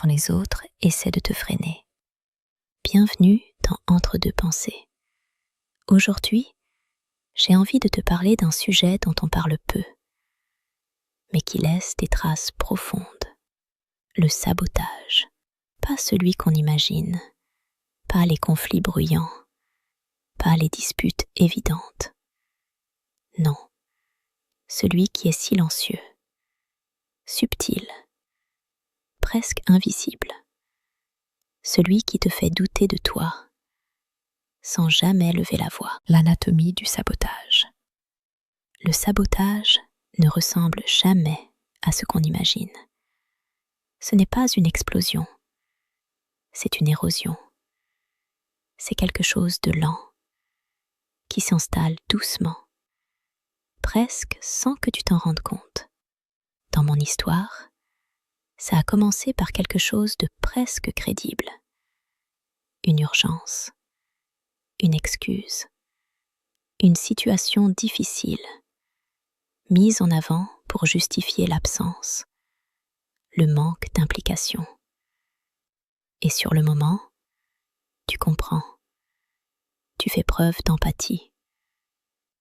quand les autres essaient de te freiner. Bienvenue dans Entre deux pensées. Aujourd'hui, j'ai envie de te parler d'un sujet dont on parle peu, mais qui laisse des traces profondes. Le sabotage. Pas celui qu'on imagine, pas les conflits bruyants, pas les disputes évidentes. Non, celui qui est silencieux, subtil, presque invisible. Celui qui te fait douter de toi, sans jamais lever la voix. L'anatomie du sabotage. Le sabotage ne ressemble jamais à ce qu'on imagine. Ce n'est pas une explosion, c'est une érosion. C'est quelque chose de lent, qui s'installe doucement, presque sans que tu t'en rendes compte. Dans mon histoire, ça a commencé par quelque chose de presque crédible. Une urgence, une excuse, une situation difficile, mise en avant pour justifier l'absence, le manque d'implication. Et sur le moment, tu comprends, tu fais preuve d'empathie,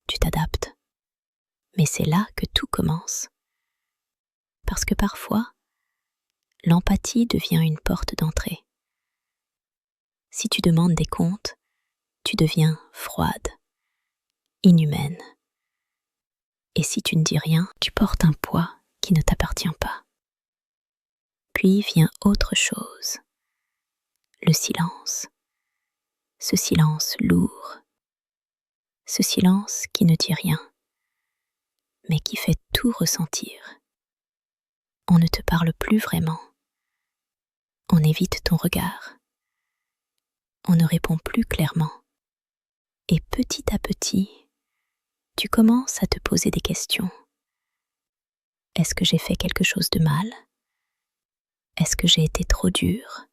tu t'adaptes. Mais c'est là que tout commence. Parce que parfois, l'empathie devient une porte d'entrée. Si tu demandes des comptes, tu deviens froide, inhumaine. Et si tu ne dis rien, tu portes un poids qui ne t'appartient pas. Puis vient autre chose, le silence. Ce silence lourd, ce silence qui ne dit rien, mais qui fait tout ressentir. On ne te parle plus vraiment. On évite ton regard. On ne répond plus clairement. Et petit à petit, tu commences à te poser des questions. Est-ce que j'ai fait quelque chose de mal? Est-ce que j'ai été trop dur?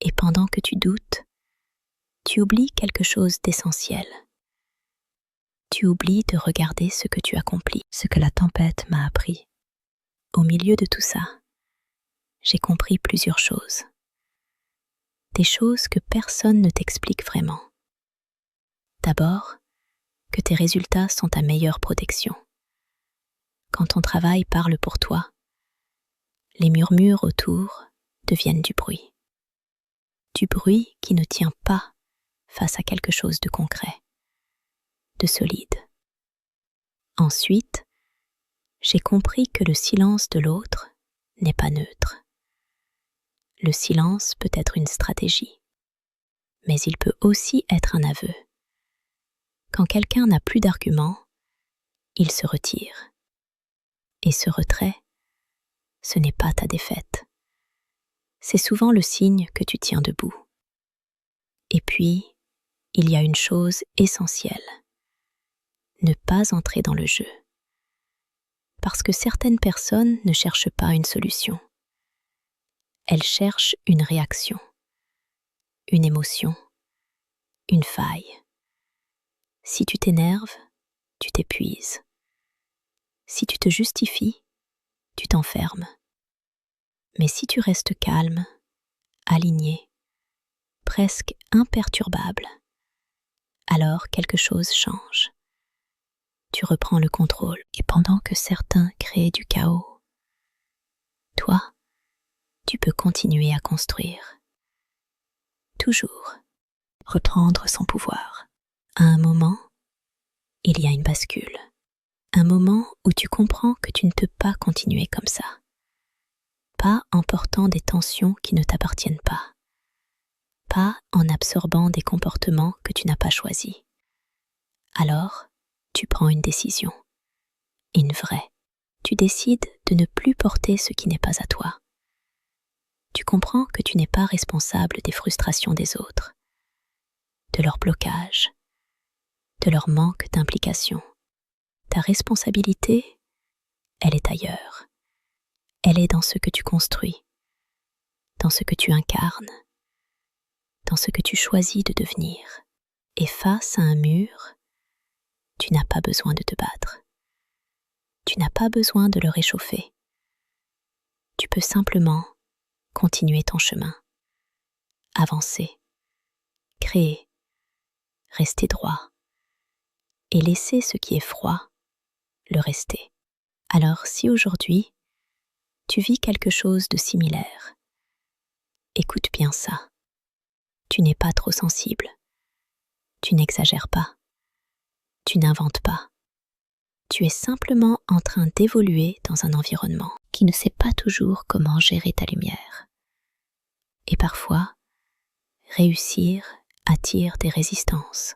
Et pendant que tu doutes, tu oublies quelque chose d'essentiel. Tu oublies de regarder ce que tu accomplis, ce que la tempête m'a appris. Au milieu de tout ça, j'ai compris plusieurs choses. Des choses que personne ne t'explique vraiment. D'abord, que tes résultats sont ta meilleure protection. Quand ton travail parle pour toi, les murmures autour deviennent du bruit. Du bruit qui ne tient pas face à quelque chose de concret, de solide. Ensuite, j'ai compris que le silence de l'autre n'est pas neutre. Le silence peut être une stratégie, mais il peut aussi être un aveu. Quand quelqu'un n'a plus d'arguments, il se retire. Et ce retrait, ce n'est pas ta défaite. C'est souvent le signe que tu tiens debout. Et puis, il y a une chose essentielle. Ne pas entrer dans le jeu. Parce que certaines personnes ne cherchent pas une solution. Elles cherchent une réaction, une émotion, une faille. Si tu t'énerves, tu t'épuises. Si tu te justifies, tu t'enfermes. Mais si tu restes calme, aligné, presque imperturbable, alors quelque chose change. Tu reprends le contrôle. Et pendant que certains créent du chaos, toi, tu peux continuer à construire. Toujours reprendre son pouvoir. À un moment, il y a une bascule. Un moment où tu comprends que tu ne peux pas continuer comme ça. Pas en portant des tensions qui ne t'appartiennent pas. Pas en absorbant des comportements que tu n'as pas choisis. Alors, tu prends une décision. Une vraie. Tu décides de ne plus porter ce qui n'est pas à toi. Tu comprends que tu n'es pas responsable des frustrations des autres, de leur blocage, de leur manque d'implication. Ta responsabilité, elle est ailleurs. Elle est dans ce que tu construis, dans ce que tu incarnes, dans ce que tu choisis de devenir. Et face à un mur, tu n'as pas besoin de te battre. Tu n'as pas besoin de le réchauffer. Tu peux simplement continuer ton chemin, avancer, créer, rester droit et laisser ce qui est froid le rester. Alors si aujourd'hui, tu vis quelque chose de similaire, écoute bien ça. Tu n'es pas trop sensible. Tu n'exagères pas. Tu n'inventes pas. Tu es simplement en train d'évoluer dans un environnement qui ne sait pas toujours comment gérer ta lumière. Et parfois, réussir attire des résistances.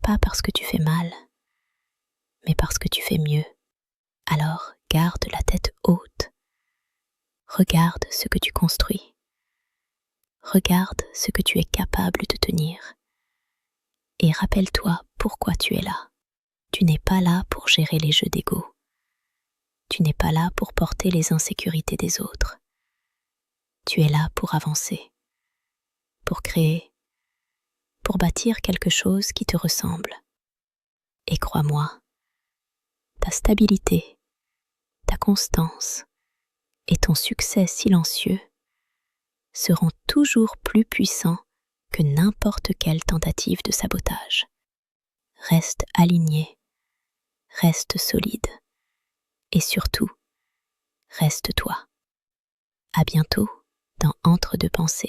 Pas parce que tu fais mal, mais parce que tu fais mieux. Alors, garde la tête haute. Regarde ce que tu construis. Regarde ce que tu es capable de tenir. Et rappelle-toi pourquoi tu es là. Tu n'es pas là pour gérer les jeux d'ego. Tu n'es pas là pour porter les insécurités des autres. Tu es là pour avancer, pour créer, pour bâtir quelque chose qui te ressemble. Et crois-moi, ta stabilité, ta constance et ton succès silencieux seront toujours plus puissants que n'importe quelle tentative de sabotage. Reste aligné, reste solide et surtout, reste toi. À bientôt dans Entre deux pensées.